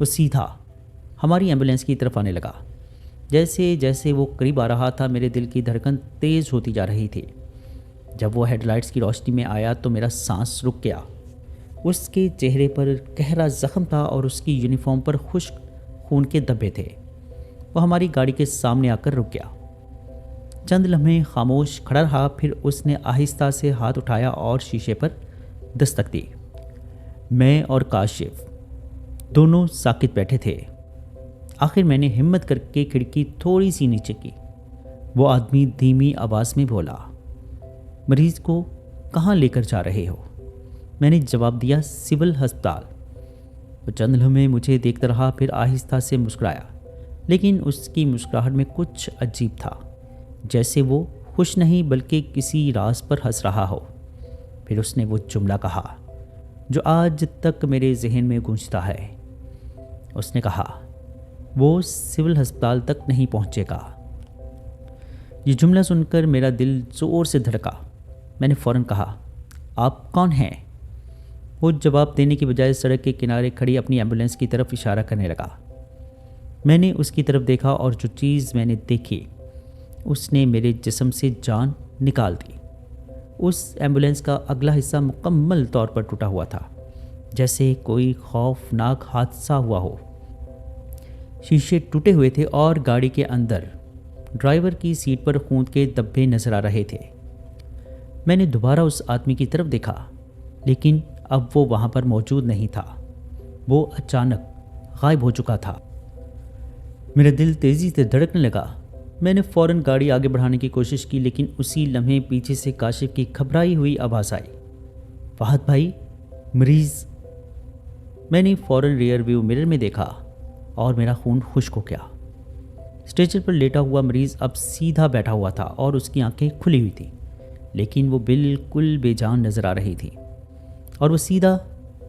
وہ سیدھا ہماری ایمبولینس کی طرف آنے لگا۔ جیسے جیسے وہ قریب آ رہا تھا میرے دل کی دھڑکن تیز ہوتی جا رہی تھی۔ جب وہ ہیڈ لائٹس کی روشنی میں آیا تو میرا سانس رک گیا۔ اس کے چہرے پر گہرا زخم تھا اور اس کی یونیفارم پر خشک خون کے دھبے تھے۔ وہ ہماری گاڑی کے سامنے آ کر رک گیا۔ چند لمحے خاموش کھڑا رہا، پھر اس نے آہستہ سے ہاتھ اٹھایا اور شیشے پر دستک دی۔ میں اور کاشف دونوں ساکت بیٹھے تھے۔ آخر میں نے ہمت کر کے کھڑکی تھوڑی سی نیچے کی۔ وہ آدمی دھیمی آواز میں بولا، مریض کو کہاں لے کر جا رہے ہو؟ میں نے جواب دیا، سول ہسپتال۔ وہ چند لمحے مجھے دیکھتا رہا، پھر آہستہ سے مسکرایا، لیکن اس کی مسکراہٹ میں کچھ عجیب تھا، جیسے وہ خوش نہیں بلکہ کسی راز پر ہنس رہا ہو۔ پھر اس نے وہ جملہ کہا جو آج تک میرے ذہن میں گونجتا ہے۔ اس نے کہا، وہ سول ہسپتال تک نہیں پہنچے گا۔ یہ جملہ سن کر میرا دل زور سے دھڑکا۔ میں نے فوراً کہا، آپ کون ہیں؟ وہ جواب دینے کی بجائے سڑک کے کنارے کھڑی اپنی ایمبولینس کی طرف اشارہ کرنے لگا۔ میں نے اس کی طرف دیکھا اور جو چیز میں نے دیکھی اس نے میرے جسم سے جان نکال دی۔ اس ایمبولینس کا اگلا حصہ مکمل طور پر ٹوٹا ہوا تھا، جیسے کوئی خوفناک حادثہ ہوا ہو۔ شیشے ٹوٹے ہوئے تھے اور گاڑی کے اندر ڈرائیور کی سیٹ پر خون کے دھبے نظر آ رہے تھے۔ میں نے دوبارہ اس آدمی کی طرف دیکھا، لیکن اب وہ وہاں پر موجود نہیں تھا۔ وہ اچانک غائب ہو چکا تھا۔ میرا دل تیزی سے دھڑکنے لگا۔ میں نے فوراً گاڑی آگے بڑھانے کی کوشش کی، لیکن اسی لمحے پیچھے سے کاشف کی گھبرائی ہوئی آواز آئی، فہد بھائی، مریض۔ میں نے فوراً ریئر ویو مرر میں دیکھا اور میرا خون خشک ہو گیا۔ اسٹریچر پر لیٹا ہوا مریض اب سیدھا بیٹھا ہوا تھا اور اس کی آنکھیں کھلی ہوئی تھیں، لیکن وہ بالکل بے جان نظر آ رہی تھی اور وہ سیدھا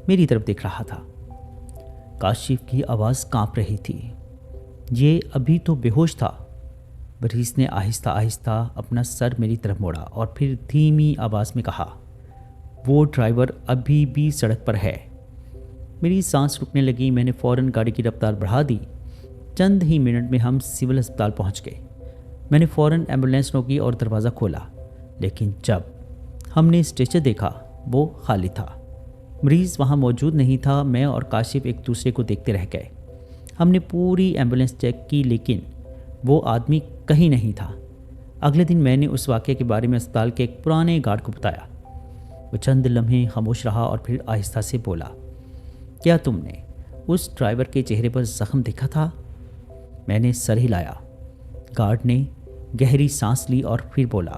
میری طرف دیکھ رہا تھا۔ کاشف کی آواز کانپ رہی تھی، یہ ابھی تو بے ہوش تھا۔ مریض نے آہستہ آہستہ اپنا سر میری طرف موڑا اور پھر دھیمی آواز میں کہا، وہ ڈرائیور ابھی بھی سڑک پر ہے۔ میری سانس رکنے لگی۔ میں نے فوراً گاڑی کی رفتار بڑھا دی۔ چند ہی منٹ میں ہم سول ہسپتال پہنچ گئے۔ میں نے فوراً ایمبولینس روکی اور دروازہ کھولا، لیکن جب ہم نے اسٹریچر دیکھا وہ خالی تھا۔ مریض وہاں موجود نہیں تھا۔ میں اور کاشف ایک دوسرے کو دیکھتے رہ گئے۔ ہم نے پوری ایمبولینس چیک کی، لیکن وہ آدمی کہیں نہیں تھا۔ اگلے دن میں نے اس واقعے کے بارے میں اسپتال کے ایک پرانے گارڈ کو بتایا۔ وہ چند لمحے خاموش رہا اور پھر آہستہ سے بولا، کیا تم نے اس ڈرائیور کے چہرے پر زخم دیکھا تھا؟ میں نے سر ہلایا۔ گارڈ نے گہری سانس لی اور پھر بولا،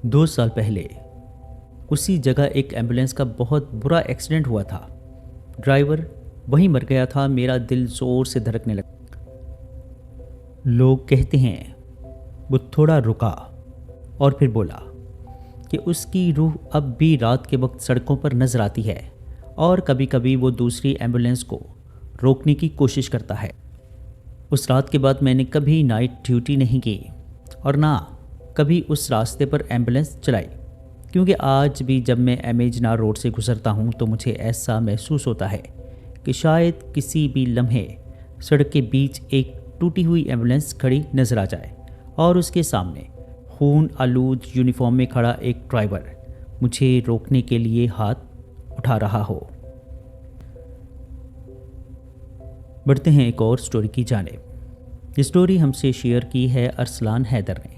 2 سال پہلے اسی جگہ ایک ایمبولینس کا بہت برا ایکسیڈنٹ ہوا تھا۔ ڈرائیور وہیں مر گیا تھا۔ میرا دل زور سے دھڑکنے لگا۔ لوگ کہتے ہیں۔ وہ تھوڑا رکا اور پھر بولا کہ اس کی روح اب بھی رات کے وقت سڑکوں پر نظر آتی ہے اور کبھی کبھی وہ دوسری ایمبولینس کو روکنے کی کوشش کرتا ہے۔ اس رات کے بعد میں نے کبھی نائٹ ڈیوٹی نہیں کی اور نہ کبھی اس راستے پر ایمبولینس چلائی، کیونکہ آج بھی جب میں امیجنا روڈ سے گزرتا ہوں تو مجھے ایسا محسوس ہوتا ہے کہ شاید کسی بھی لمحے سڑک کے بیچ ایک ٹوٹی ہوئی ایمبولینس کھڑی نظر آ جائے اور اس کے سامنے خون آلود یونیفارم میں کھڑا ایک ڈرائیور مجھے روکنے کے لیے ہاتھ اٹھا رہا ہو۔ بڑھتے ہیں ایک اور سٹوری کی جانب۔ یہ سٹوری ہم سے شیئر کی ہے ارسلان حیدر نے۔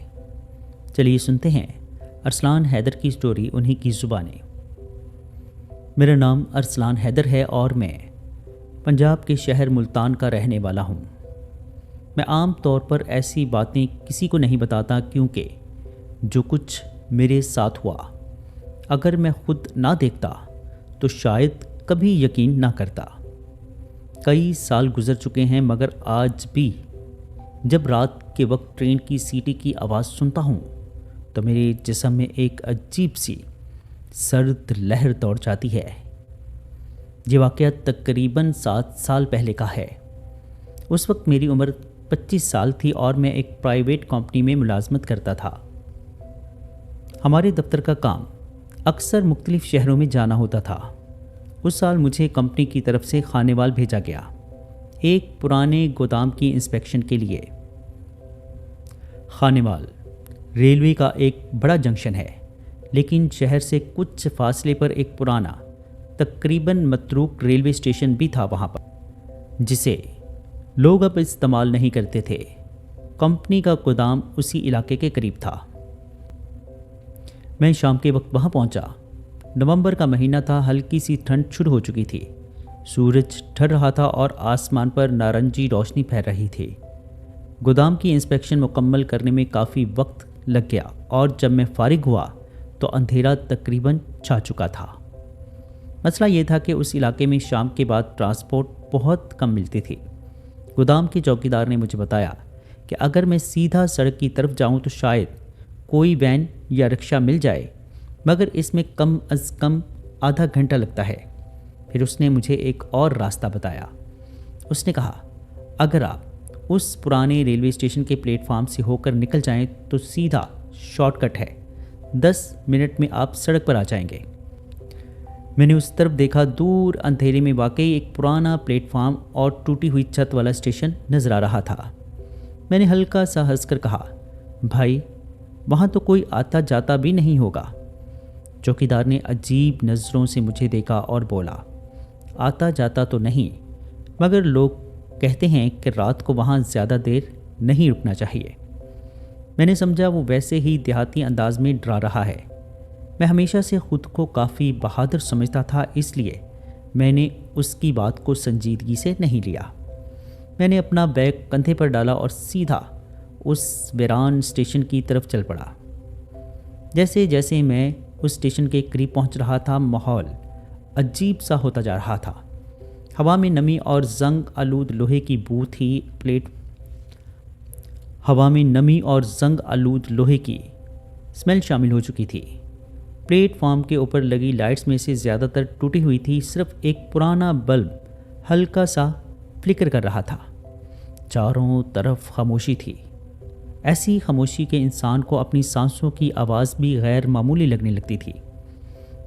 چلیے سنتے ہیں ارسلان حیدر کی سٹوری انہی کی زبانیں۔ میرا نام ارسلان حیدر ہے اور میں پنجاب کے شہر ملتان کا رہنے والا ہوں۔ میں عام طور پر ایسی باتیں کسی کو نہیں بتاتا، کیونکہ جو کچھ میرے ساتھ ہوا اگر میں خود نہ دیکھتا تو شاید کبھی یقین نہ کرتا۔ کئی سال گزر چکے ہیں، مگر آج بھی جب رات کے وقت ٹرین کی سیٹی کی آواز سنتا ہوں تو میرے جسم میں ایک عجیب سی سرد لہر دوڑ جاتی ہے۔ یہ واقعہ تقریباً 7 سال پہلے کا ہے۔ اس وقت میری عمر 25 سال تھی اور میں ایک پرائیویٹ کمپنی میں ملازمت کرتا تھا۔ ہمارے دفتر کا کام اکثر مختلف شہروں میں جانا ہوتا تھا اس سال مجھے کمپنی کی طرف سے خانیوال بھیجا گیا، ایک پرانے گودام کی انسپیکشن کے لیے۔ خانیوال ریلوے کا ایک بڑا جنکشن ہے، لیکن شہر سے کچھ فاصلے پر ایک پرانا تقریباً متروک ریلوے اسٹیشن بھی تھا وہاں پر، جسے لوگ اب استعمال نہیں کرتے تھے۔ کمپنی کا گودام اسی علاقے کے قریب تھا۔ میں شام کے وقت وہاں پہنچا۔ نومبر کا مہینہ تھا، ہلکی سی ٹھنڈ شروع ہو چکی تھی، سورج ڈھل رہا تھا اور آسمان پر نارنجی روشنی پھیل رہی تھی۔ گودام کی انسپیکشن مکمل کرنے میں کافی وقت لگ گیا اور جب میں فارغ ہوا تو اندھیرا تقریباً چھا چکا تھا۔ مسئلہ یہ تھا کہ اس علاقے میں شام کے بعد ٹرانسپورٹ بہت کم ملتی تھی۔ گودام کے چوکیدار نے مجھے بتایا کہ اگر میں سیدھا سڑک کی طرف جاؤں تو شاید کوئی وین یا رکشہ مل جائے، مگر اس میں کم از کم آدھا گھنٹہ لگتا ہے۔ پھر اس نے مجھے ایک اور راستہ بتایا۔ اس نے کہا اگر آپ اس پرانے ریلوے اسٹیشن کے پلیٹ فارم سے ہو کر نکل جائیں تو سیدھا شارٹ کٹ ہے، 10 منٹ میں آپ سڑک پر آ جائیں گے۔ میں نے اس طرف دیکھا، دور اندھیرے میں واقعی ایک پرانا پلیٹ فارم اور ٹوٹی ہوئی چھت والا اسٹیشن نظر آ رہا تھا۔ میں نے ہلکا سا ہنس کر کہا بھائی وہاں تو کوئی آتا جاتا بھی نہیں ہوگا۔ چوکیدار نے عجیب نظروں سے مجھے دیکھا اور بولا آتا جاتا تو نہیں، مگر لوگ کہتے ہیں کہ رات کو وہاں زیادہ دیر نہیں رکنا چاہیے۔ میں نے سمجھا وہ ویسے ہی دیہاتی انداز میں ڈرا رہا ہے۔ میں ہمیشہ سے خود کو کافی بہادر سمجھتا تھا، اس لیے میں نے اس کی بات کو سنجیدگی سے نہیں لیا۔ میں نے اپنا بیگ کندھے پر ڈالا اور سیدھا اس ویران اسٹیشن کی طرف چل پڑا۔ جیسے جیسے میں اس اسٹیشن کے قریب پہنچ رہا تھا، ماحول عجیب سا ہوتا جا رہا تھا۔ ہوا میں نمی اور زنگ آلود لوہے کی بو تھی۔ اسمیل شامل ہو چکی تھی۔ پلیٹ فارم کے اوپر لگی لائٹس میں سے زیادہ تر ٹوٹی ہوئی تھی، صرف ایک پرانا بلب ہلکا سا فلکر کر رہا تھا۔ چاروں طرف خاموشی تھی، ایسی خاموشی کہ انسان کو اپنی سانسوں کی آواز بھی غیر معمولی لگنے لگتی تھی۔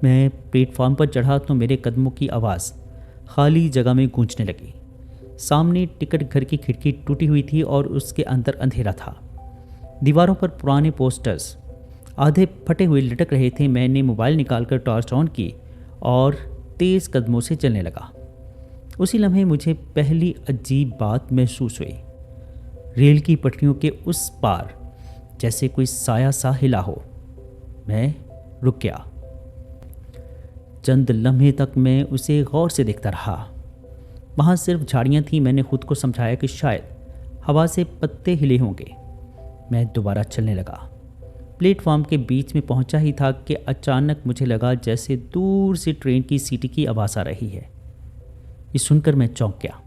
میں پلیٹ فارم پر چڑھا تو میرے قدموں کی آواز خالی جگہ میں گونجنے لگی۔ سامنے ٹکٹ گھر کی کھڑکی ٹوٹی ہوئی تھی اور اس کے اندر اندھیرا تھا۔ دیواروں پر پرانے پوسٹرز آدھے پھٹے ہوئے لٹک رہے تھے۔ میں نے موبائل نکال کر ٹارچ آن کی اور تیز قدموں سے چلنے لگا۔ اسی لمحے مجھے پہلی عجیب بات محسوس ہوئی۔ ریل کی پٹریوں کے اس پار جیسے کوئی سایہ سا ہلا ہو۔ میں رک گیا۔ چند لمحے تک میں اسے غور سے دیکھتا رہا۔ وہاں صرف جھاڑیاں تھیں۔ میں نے خود کو سمجھایا کہ شاید ہوا سے پتے ہلے ہوں گے۔ میں دوبارہ چلنے لگا۔ پلیٹ فارم کے بیچ میں پہنچا ہی تھا کہ اچانک مجھے لگا جیسے دور سے ٹرین کی سیٹی کی آواز آ رہی ہے۔ یہ سن کر میں چونک گیا۔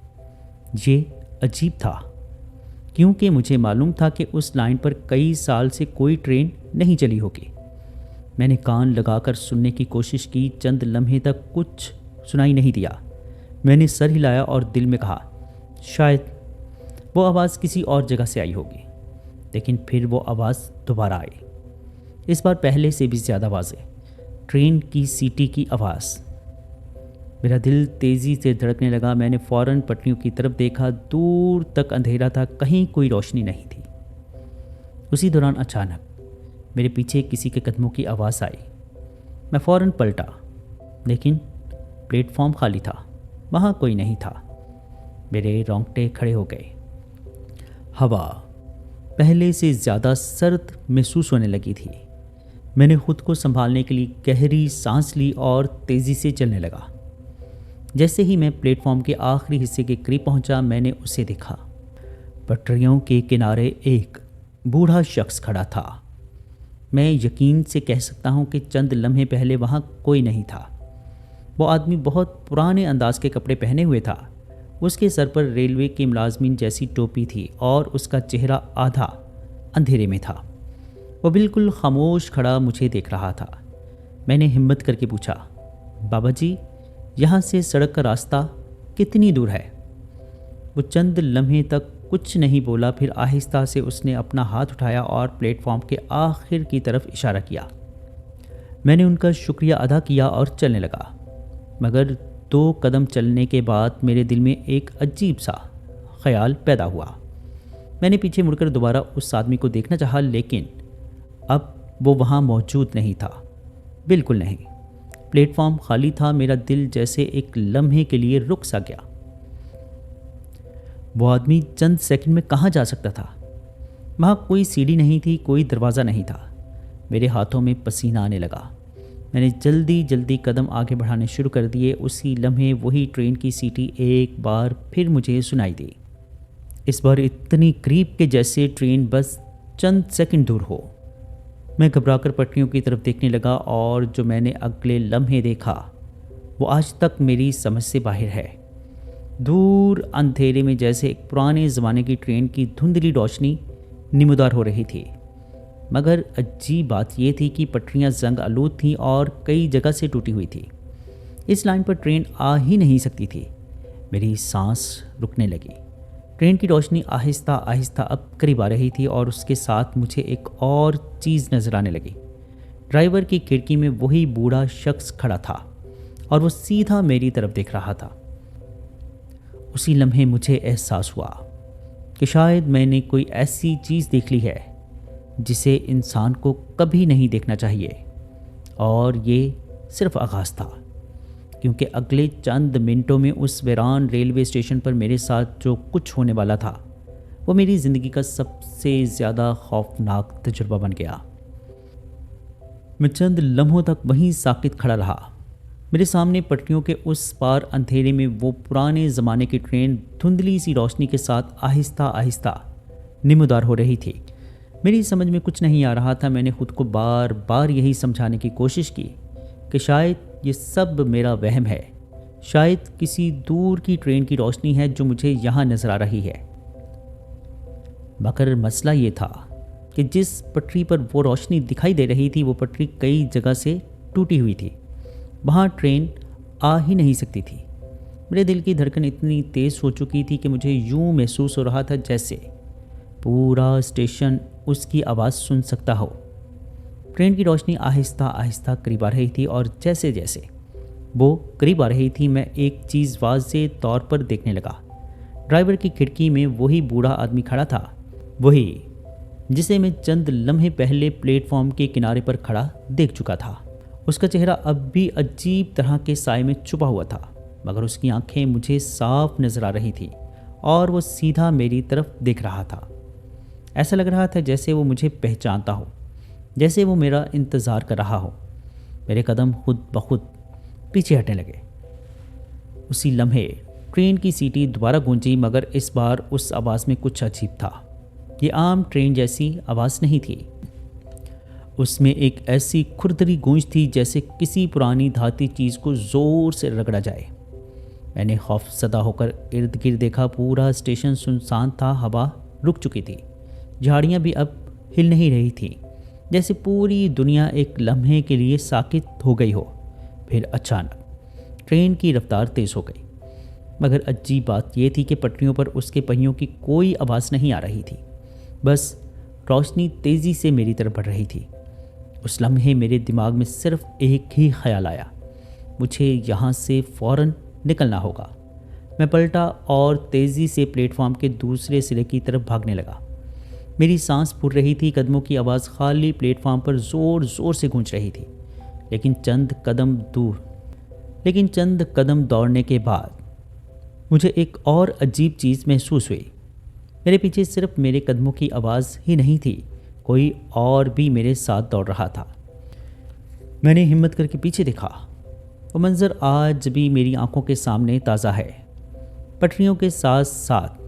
یہ عجیب تھا کیونکہ مجھے معلوم تھا کہ اس لائن پر کئی سال سے کوئی ٹرین نہیں چلی ہوگی۔ میں نے کان لگا کر سننے کی کوشش کی، چند لمحے تک کچھ سنائی نہیں دیا۔ میں نے سر ہلایا اور دل میں کہا شاید وہ آواز کسی اور جگہ سے آئی ہوگی، لیکن پھر وہ آواز دوبارہ آئی، اس بار پہلے سے بھی زیادہ واضح، ٹرین کی سیٹی کی آواز۔ میرا دل تیزی سے دھڑکنے لگا۔ میں نے فوراً پٹریوں کی طرف دیکھا، دور تک اندھیرا تھا، کہیں کوئی روشنی نہیں تھی۔ اسی دوران اچانک میرے پیچھے کسی کے قدموں کی آواز آئی۔ میں فوراً پلٹا، لیکن پلیٹ فارم خالی تھا، وہاں کوئی نہیں تھا۔ میرے رونگٹے کھڑے ہو گئے۔ ہوا پہلے سے زیادہ سرد محسوس ہونے لگی تھی۔ میں نے خود کو سنبھالنے کے لیے گہری سانس لی اور تیزی سے چلنے لگا۔ جیسے ہی میں پلیٹ فارم کے آخری حصے کے قریب پہنچا، میں نے اسے دیکھا۔ پٹریوں کے کنارے ایک بوڑھا شخص کھڑا تھا۔ میں یقین سے کہہ سکتا ہوں کہ چند لمحے پہلے وہاں کوئی نہیں تھا۔ وہ آدمی بہت پرانے انداز کے کپڑے پہنے ہوئے تھا۔ اس کے سر پر ریلوے کے ملازمین جیسی ٹوپی تھی اور اس کا چہرہ آدھا اندھیرے میں تھا۔ وہ بالکل خاموش کھڑا مجھے دیکھ رہا تھا۔ میں نے ہمت کر کے پوچھا بابا جی، یہاں سے سڑک کا راستہ کتنی دور ہے؟ وہ چند لمحے تک کچھ نہیں بولا، پھر آہستہ سے اس نے اپنا ہاتھ اٹھایا اور پلیٹ فارم کے آخر کی طرف اشارہ کیا۔ میں نے ان کا شکریہ ادا کیا اور چلنے لگا، مگر 2 قدم چلنے کے بعد میرے دل میں ایک عجیب سا خیال پیدا ہوا۔ میں نے پیچھے مڑ کر دوبارہ اس آدمی کو دیکھنا چاہا، لیکن اب وہ وہاں موجود نہیں تھا، بالکل نہیں۔ پلیٹ فارم خالی تھا۔ میرا دل جیسے ایک لمحے کے لیے رک سا گیا۔ وہ آدمی چند سیکنڈ میں کہاں جا سکتا تھا؟ وہاں کوئی سیڑھی نہیں تھی، کوئی دروازہ نہیں تھا۔ میرے ہاتھوں میں پسینہ آنے لگا۔ میں نے جلدی جلدی قدم آگے بڑھانے شروع کر دیے۔ اسی لمحے وہی ٹرین کی سیٹی ایک بار پھر مجھے سنائی دی، اس بار اتنی قریب کہ جیسے ٹرین بس چند سیکنڈ دور ہو۔ میں گھبرا کر پٹریوں کی طرف دیکھنے لگا، اور جو میں نے اگلے لمحے دیکھا وہ آج تک میری سمجھ سے باہر ہے۔ دور اندھیرے میں جیسے ایک پرانے زمانے کی ٹرین کی دھندلی روشنی نمودار ہو رہی تھی، مگر عجیب بات یہ تھی کہ پٹریاں زنگ آلود تھیں اور کئی جگہ سے ٹوٹی ہوئی تھی۔ اس لائن پر ٹرین آ ہی نہیں سکتی تھی۔ میری سانس رکنے لگی۔ ٹرین کی روشنی آہستہ آہستہ اب قریب آ رہی تھی، اور اس کے ساتھ مجھے ایک اور چیز نظر آنے لگی۔ ڈرائیور کی کھڑکی میں وہی بوڑھا شخص کھڑا تھا، اور وہ سیدھا میری طرف دیکھ رہا تھا۔ اسی لمحے مجھے احساس ہوا کہ شاید میں نے کوئی ایسی چیز دیکھ لی ہے جسے انسان کو کبھی نہیں دیکھنا چاہیے، اور یہ صرف آغاز تھا، کیونکہ اگلے چند منٹوں میں اس ویران ریلوے اسٹیشن پر میرے ساتھ جو کچھ ہونے والا تھا وہ میری زندگی کا سب سے زیادہ خوفناک تجربہ بن گیا۔ میں چند لمحوں تک وہیں ساکت کھڑا رہا۔ میرے سامنے پٹریوں کے اس پار اندھیرے میں وہ پرانے زمانے کی ٹرین دھندلی سی روشنی کے ساتھ آہستہ آہستہ نمودار ہو رہی تھی۔ میری سمجھ میں کچھ نہیں آ رہا تھا۔ میں نے خود کو بار بار یہی سمجھانے کی کوشش کی کہ شاید یہ سب میرا وہم ہے، شاید کسی دور کی ٹرین کی روشنی ہے جو مجھے یہاں نظر آ رہی ہے۔ مگر مسئلہ یہ تھا کہ جس پٹری پر وہ روشنی دکھائی دے رہی تھی وہ پٹری کئی جگہ سے ٹوٹی ہوئی تھی، وہاں ٹرین آ ہی نہیں سکتی تھی۔ میرے دل کی دھڑکن اتنی تیز ہو چکی تھی کہ مجھے یوں محسوس ہو رہا تھا جیسے پورا اسٹیشن اس کی آواز سن سکتا ہو۔ ٹرین کی روشنی آہستہ آہستہ قریب آ رہی تھی، اور جیسے جیسے وہ قریب آ رہی تھی میں ایک چیز واضح طور پر دیکھنے لگا۔ ڈرائیور کی کھڑکی میں وہی بوڑھا آدمی کھڑا تھا، وہی جسے میں چند لمحے پہلے پلیٹ فارم کے کنارے پر کھڑا دیکھ چکا تھا۔ اس کا چہرہ اب بھی عجیب طرح کے سائے میں چھپا ہوا تھا، مگر اس کی آنکھیں مجھے صاف نظر آ رہی تھی، اور وہ سیدھا میری طرف دیکھ رہا تھا۔ ایسا لگ رہا تھا جیسے وہ مجھے پہچانتا ہو، جیسے وہ میرا انتظار کر رہا ہو۔ میرے قدم خود بخود پیچھے ہٹنے لگے۔ اسی لمحے ٹرین کی سیٹی دوبارہ گونجی، مگر اس بار اس آواز میں کچھ عجیب تھا۔ یہ عام ٹرین جیسی آواز نہیں تھی، اس میں ایک ایسی کھردری گونج تھی جیسے کسی پرانی دھاتی چیز کو زور سے رگڑا جائے۔ میں نے خوف زدہ ہو کر ارد گرد دیکھا۔ پورا اسٹیشن سنسان تھا، ہوا رک چکی تھی، جھاڑیاں بھی اب ہل نہیں رہی تھیں، جیسے پوری دنیا ایک لمحے کے لیے ساکت ہو گئی ہو۔ پھر اچانک ٹرین کی رفتار تیز ہو گئی، مگر عجیب بات یہ تھی کہ پٹریوں پر اس کے پہیوں کی کوئی آواز نہیں آ رہی تھی، بس روشنی تیزی سے میری طرف بڑھ رہی تھی۔ اس لمحے میرے دماغ میں صرف ایک ہی خیال آیا، مجھے یہاں سے فوراً نکلنا ہوگا۔ میں پلٹا اور تیزی سے پلیٹ فارم کے دوسرے سرے کی طرف بھاگنے لگا۔ میری سانس پھول رہی تھی، قدموں کی آواز خالی پلیٹ فارم پر زور زور سے گونج رہی تھی، لیکن چند قدم دوڑنے کے بعد مجھے ایک اور عجیب چیز محسوس ہوئی۔ میرے پیچھے صرف میرے قدموں کی آواز ہی نہیں تھی، کوئی اور بھی میرے ساتھ دوڑ رہا تھا۔ میں نے ہمت کر کے پیچھے دیکھا۔ وہ منظر آج بھی میری آنکھوں کے سامنے تازہ ہے۔ پٹریوں کے ساتھ ساتھ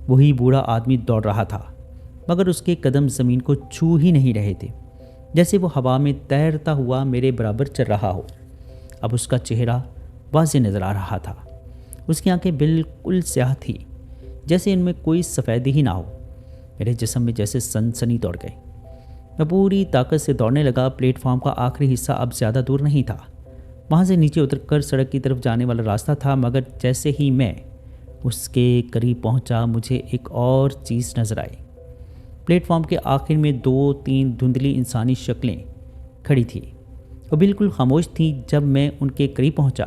وہی بوڑھا آدمی دوڑ رہا تھا، مگر اس کے قدم زمین کو چھو ہی نہیں رہے تھے، جیسے وہ ہوا میں تیرتا ہوا میرے برابر چل رہا ہو۔ اب اس کا چہرہ واضح نظر آ رہا تھا۔ اس کی آنکھیں بالکل سیاہ تھیں، جیسے ان میں کوئی سفیدی ہی نہ ہو۔ میرے جسم میں جیسے سنسنی دوڑ گئی۔ میں پوری طاقت سے دوڑنے لگا۔ پلیٹ فارم کا آخری حصہ اب زیادہ دور نہیں تھا، وہاں سے نیچے اتر کر سڑک کی طرف جانے والا راستہ تھا، مگر جیسے ہی میں اس کے قریب پہنچا مجھے ایک اور چیز نظر آئی۔ پلیٹ فارم کے آخر میں 2-3 دھندلی انسانی شکلیں کھڑی تھیں، وہ بالکل خاموش تھیں۔ جب میں ان کے قریب پہنچا